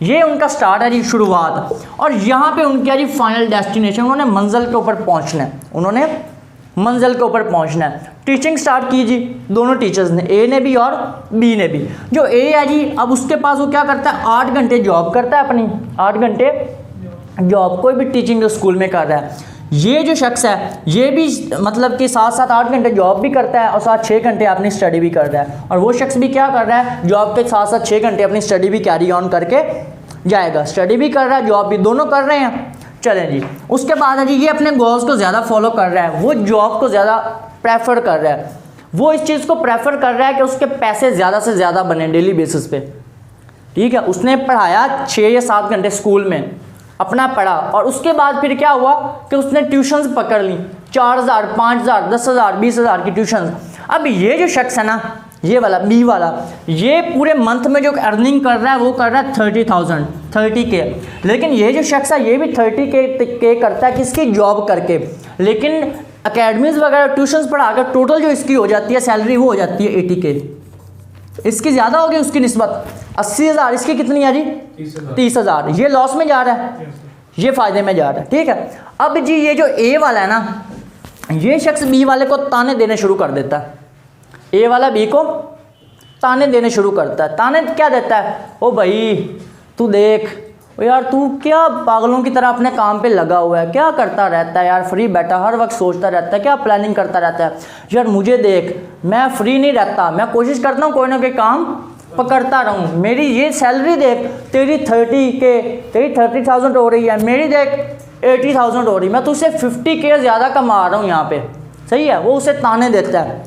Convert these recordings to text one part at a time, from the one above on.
ये उनका स्टार्ट है जी, शुरुआत। और यहाँ पे उनकी है जी फाइनल डेस्टिनेशन, उन्होंने मंजिल के ऊपर पहुँचना है, उन्होंने मंजिल के ऊपर पहुँचना है। टीचिंग स्टार्ट की जी दोनों टीचर्स ने, ए ने भी और बी ने भी। जो ए है जी, अब उसके पास वो क्या करता है, 8 घंटे जॉब करता है अपनी, 8 घंटे जॉब कोई भी टीचिंग स्कूल में कर रहा है। ये जो शख्स है ये भी मतलब कि साथ साथ 8 घंटे जॉब भी करता है और साथ 6 घंटे अपनी स्टडी भी कर रहा है। और वो शख्स भी क्या कर रहा है, जॉब के साथ साथ 6 घंटे अपनी स्टडी भी कैरी ऑन करके जाएगा, स्टडी भी कर रहा है, जॉब भी, दोनों कर रहे हैं। चलें जी, उसके बाद है जी, ये अपने गोल्स को ज़्यादा फॉलो कर रहा है, वो जॉब को ज़्यादा प्रेफर कर रहा है, वो इस चीज़ को प्रेफर कर रहा है कि उसके पैसे ज़्यादा से ज़्यादा बने डेली बेसिस पे। ठीक है, उसने पढ़ाया 6 या 7 घंटे स्कूल में, अपना पढ़ा, और उसके बाद फिर क्या हुआ कि उसने ट्यूशन्स पकड़ ली, 4000, 5000, 10,000, 20,000 की ट्यूशन्स। अब ये जो शख्स है ना, ये वाला बी वाला, ये पूरे मंथ में जो अर्निंग कर रहा है वो कर रहा है 30K। लेकिन ये जो शख्स है ये भी 30K करता है किसकी, जॉब करके। लेकिन अकेडमीज़ वगैरह ट्यूशन्स पढ़ा कर टोटल जो इसकी हो जाती है सैलरी वो हो जाती है 80K। इसकी ज़्यादा होगी उसकी निस्बत, 80,000, इसकी कितनी है जी 30,000। ये लॉस में जा रहा है, ये फ़ायदे में जा रहा है। ठीक है, अब जी ये जो ए वाला है ना, ये शख्स बी वाले को ताने देने शुरू कर देता है। ए वाला बी को ताने देने शुरू करता है। ताने क्या देता है, ओ भाई तू देख, ओ यार तू क्या पागलों की तरह अपने काम पे लगा हुआ है, क्या करता रहता है यार, फ्री बैठा हर वक्त सोचता रहता है, क्या प्लानिंग करता रहता है यार, मुझे देख, मैं फ्री नहीं रहता, मैं कोशिश करता हूँ कोई ना कोई काम पकड़ता रहूँ, मेरी ये सैलरी देख, तेरी 30,000 हो रही है, मेरी देख 80,000 हो रही, मैं तुझसे 50K ज़्यादा कमा रहा हूँ यहाँ पे। सही है, वो उसे ताने देता है।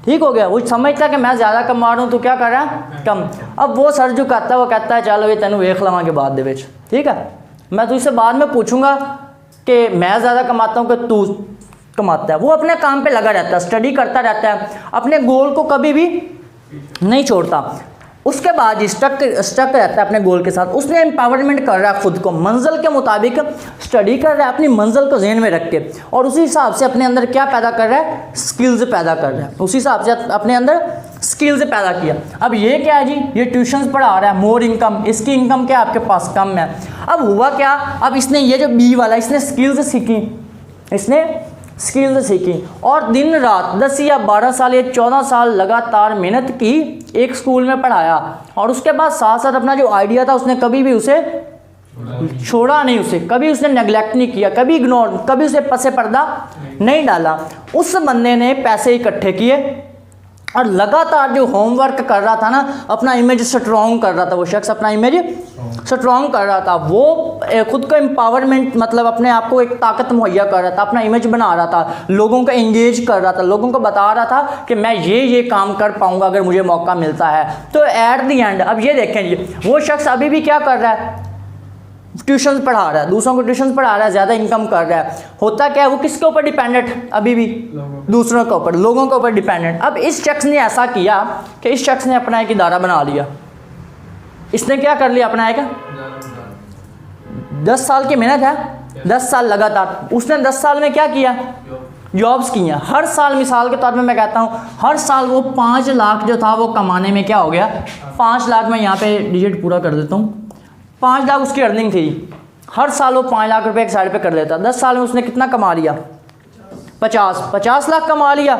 ठीक हो गया, वो समझता है कि मैं ज़्यादा कमा रहा हूँ, तो क्या कर रहा है, कम। अब वो सर झुकाता है, वो कहता है चलो ये तेन वेख लवा के बाद दे विच, ठीक है, मैं तुझसे बाद में पूछूंगा कि मैं ज़्यादा कमाता हूँ कि तू कमाता है। वो अपने काम पे लगा रहता है, स्टडी करता रहता है, अपने गोल को कभी भी नहीं छोड़ता। उसके बाद स्टक रहता है अपने गोल के साथ। उसने एम्पावरमेंट कर रहा है खुद को, मंजिल के मुताबिक स्टडी कर रहा है, अपनी मंजिल को ज़हन में रख के, और उसी हिसाब से अपने अंदर क्या पैदा कर रहा है, स्किल्स पैदा कर रहा है, उसी हिसाब से अपने अंदर स्किल्स पैदा किया। अब ये क्या है जी, ये ट्यूशन्स पढ़ा रहा है, मोर इनकम, इसकी इनकम क्या आपके पास कम है। अब हुआ क्या, अब इसने ये जो बी वाला, इसने स्किल्स सीखी, इसने स्किल्स सीखी और दिन रात 10 या 12 साल या 14 साल लगातार मेहनत की, एक स्कूल में पढ़ाया, और उसके बाद साथ साथ अपना जो आइडिया था उसने कभी भी उसे छोड़ा नहीं, उसे कभी उसने नेग्लेक्ट नहीं किया, कभी इग्नोर, कभी उसे पसे पर्दा नहीं डाला। उस बंदे ने पैसे इकट्ठे किए और लगातार जो होमवर्क कर रहा था ना, अपना इमेज स्ट्रॉन्ग कर रहा था, वो शख्स अपना इमेज स्ट्रॉन्ग कर रहा था, वो खुद को एम्पावरमेंट मतलब अपने आप को एक ताकत मुहैया कर रहा था, अपना इमेज बना रहा था, लोगों को एंगेज कर रहा था, लोगों को बता रहा था कि मैं ये काम कर पाऊंगा अगर मुझे मौका मिलता है। तो एट दी एंड अब ये देखें जी, वो शख्स अभी भी क्या कर रहा है, ट्यूशन पढ़ा रहा है, दूसरों को ट्यूशन पढ़ा रहा है, ज़्यादा इनकम कर रहा है। होता क्या है, वो किसके ऊपर डिपेंडेंट, अभी भी दूसरों के ऊपर, लोगों के ऊपर डिपेंडेंट। अब इस शख्स ने ऐसा किया कि इस शख्स ने अपना एक इदारा बना लिया। इसने क्या कर लिया, अपना एक 10 साल की मेहनत है, 10 साल लगातार, उसने 10 साल में क्या किया, जॉब्स की हैं। हर साल मिसाल के तौर पे मैं कहता हूँ, हर साल वो 5 लाख जो था वो कमाने में क्या हो गया, 5 लाख, मैं यहाँ पे डिजिट पूरा कर देता हूँ, 5 लाख उसकी अर्निंग थी। हर साल वो 5 लाख रुपए एक साइड पे कर लेता। 10 साल में उसने कितना कमा लिया, 50 लाख कमा लिया।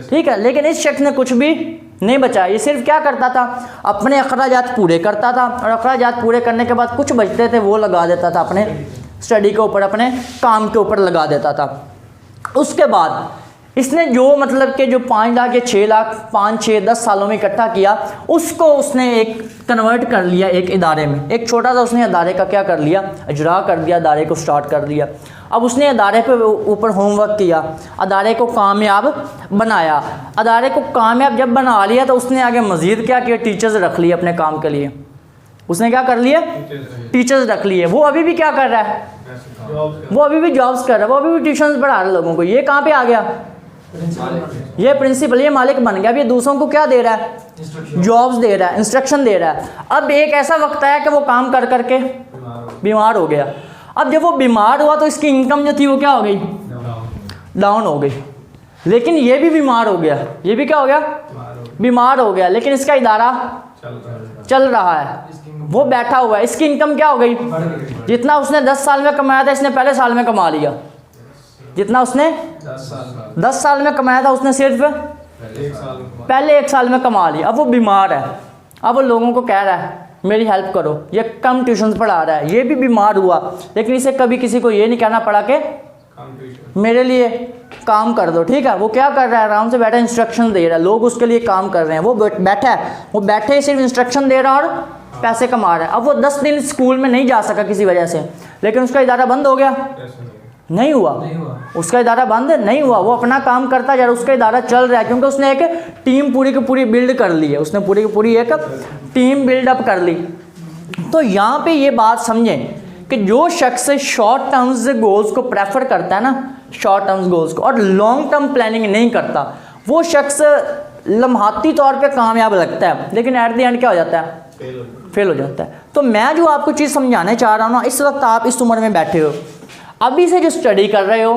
ठीक है, लेकिन इस शख्स ने कुछ भी नहीं बचा, ये सिर्फ क्या करता था, अपने अखराजात पूरे करता था, और अखराजात पूरे करने के बाद कुछ बचते थे वो लगा देता था अपने स्टडी के ऊपर, अपने काम के ऊपर लगा देता था। उसके बाद इसने जो मतलब कि जो 5 लाख या 6 लाख 5, 6, 10 सालों में इकट्ठा किया, उसको उसने एक कन्वर्ट कर लिया एक इदारे में, एक छोटा सा उसने इदारे का क्या कर लिया, इजरा कर दिया, इदारे को स्टार्ट कर दिया। अब उसने इदारे पे ऊपर होमवर्क किया, अदारे को कामयाब बनाया। अदारे को कामयाब जब बना लिया तो उसने आगे मज़ीद क्या किया, टीचर्स रख लिए अपने काम के लिए। उसने क्या कर लिए, टीचर्स रख लिए। वो अभी भी क्या कर रहा है, वो अभी भी जॉब्स कर रहा है, वो अभी भी ट्यूशन पढ़ा रहा है लोगों को। ये कहाँ पे आ गया, ये प्रिंसिपल, ये मालिक बन गया। अब ये दूसरों को क्या दे रहा है, जॉब्स दे रहा है, इंस्ट्रक्शन दे रहा है। अब एक ऐसा वक्त आया कि वो काम कर करके बीमार हो गया। अब जब वो बीमार हुआ तो इसकी इनकम जो थी वो क्या हो गई, डाउन हो गई। लेकिन ये भी बीमार हो गया, ये भी क्या हो गया, बीमार हो गया, लेकिन इसका इदारा चल रहा है। वो बैठा हुआ है, इसकी इनकम क्या हो गई, जितना उसने 10 साल में कमाया था इसने पहले साल में कमा लिया, जितना उसने 10 साल में कमाया था उसने सिर्फ पहले 1 साल में कमा लिया। अब वो बीमार है, अब वो लोगों को कह रहा है मेरी हेल्प करो, ये कम ट्यूशन पढ़ा रहा है, ये भी बीमार हुआ, लेकिन इसे कभी किसी को ये नहीं कहना पड़ा कि मेरे लिए काम कर दो, ठीक है। वो क्या कर रहा है, आराम से बैठा इंस्ट्रक्शन दे रहा है, लोग उसके लिए काम कर रहे हैं, वो बैठा है, वो बैठे सिर्फ इंस्ट्रक्शन दे रहा है और पैसे कमा रहा है। अब वो 10 दिन स्कूल में नहीं जा सका किसी वजह से, लेकिन उसका इदारा बंद हो गया, नहीं हुआ, उसका इदारा बंद नहीं हुआ, वो अपना काम करता जा रहा है, उसका इदारा चल रहा है, क्योंकि उसने एक टीम पूरी की पूरी बिल्ड कर ली है, उसने पूरी की पूरी एक टीम बिल्डअप कर ली। तो यहाँ पे ये बात समझें कि जो शख्स शॉर्ट टर्म्स गोल्स को प्रेफर करता है ना, शॉर्ट टर्म्स गोल्स को, और लॉन्ग टर्म प्लानिंग नहीं करता, वो शख्स लम्हाती तौर पे कामयाब लगता है, लेकिन एट द एंड क्या हो जाता है, फेल हो जाता है। तो मैं जो आपको चीज़ समझाने चाह रहा हूँ ना, इस वक्त आप इस उम्र में बैठे हो, अभी से जो स्टडी कर रहे हो,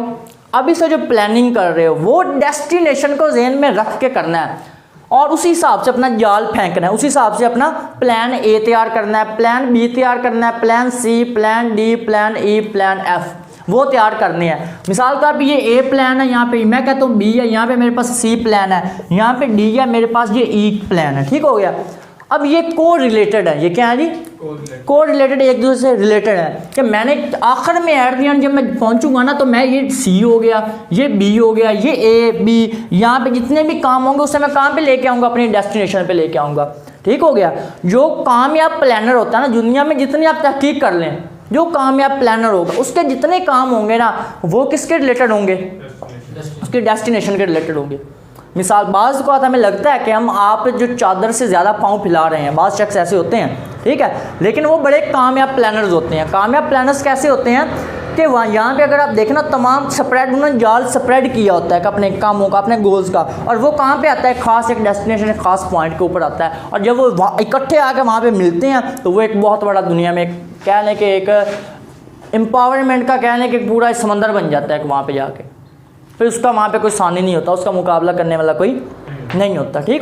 अभी से जो प्लानिंग कर रहे हो, वो डेस्टिनेशन को ज़हन में रख के करना है और उसी हिसाब से अपना जाल फेंकना है, उसी हिसाब से अपना प्लान ए तैयार करना है, प्लान बी तैयार करना है, plan C, plan D, plan E, plan F वो तैयार करने हैं। मिसाल का ये ए प्लान है, यहाँ पे मैं कहता हूँ बी है, यहाँ पे मेरे पास सी प्लान है, यहाँ पे डी है, मेरे पास ये ई प्लान है, ठीक हो गया। अब ये को रिलेटेड है, ये क्या है जी, को रिलेटेड, एक दूसरे से रिलेटेड है कि मैंने आखिर में एट द एंड जब मैं पहुंचूंगा ना, तो मैं ये सी हो गया, ये बी हो गया, ये ए बी, यहाँ पे जितने भी काम होंगे उससे मैं कहाँ पे लेके आऊँगा, अपनी डेस्टिनेशन पे लेके आऊँगा, ठीक हो गया। जो कामयाब प्लानर होता है ना दुनिया में, जितनी आप तहकीक कर लें, जो कामयाब प्लानर होगा उसके जितने काम होंगे ना, वो किसके रिलेटेड होंगे, उसके डेस्टिनेशन के रिलेटेड होंगे। मिसाल बाज़ को हमें लगता है कि हम आप जो चादर से ज़्यादा पाँव फैला रहे हैं, बाज़ शख्स ऐसे होते हैं, ठीक है, लेकिन वो बड़े कामयाब प्लानर्स होते हैं। कामयाब प्लानर्स कैसे होते हैं कि वहाँ यहाँ पे अगर आप देखें ना, तमाम स्प्रेड, उन्होंने जाल स्प्रेड किया होता है अपने कामों का, अपने गोल्स का, और वो कहाँ पे आता है, ख़ास एक डेस्टिनेशन, एक ख़ास पॉइंट के ऊपर आता है, और जब वो इकट्ठे आकर वहाँ पे मिलते हैं तो वो एक बहुत बड़ा दुनिया में कह लें कि एक एम्पावरमेंट का कह लें कि पूरा समंदर बन जाता है वहाँ पर जाके, फिर उसका वहाँ पे कोई सानी नहीं होता, उसका मुकाबला करने वाला कोई नहीं होता, ठीक।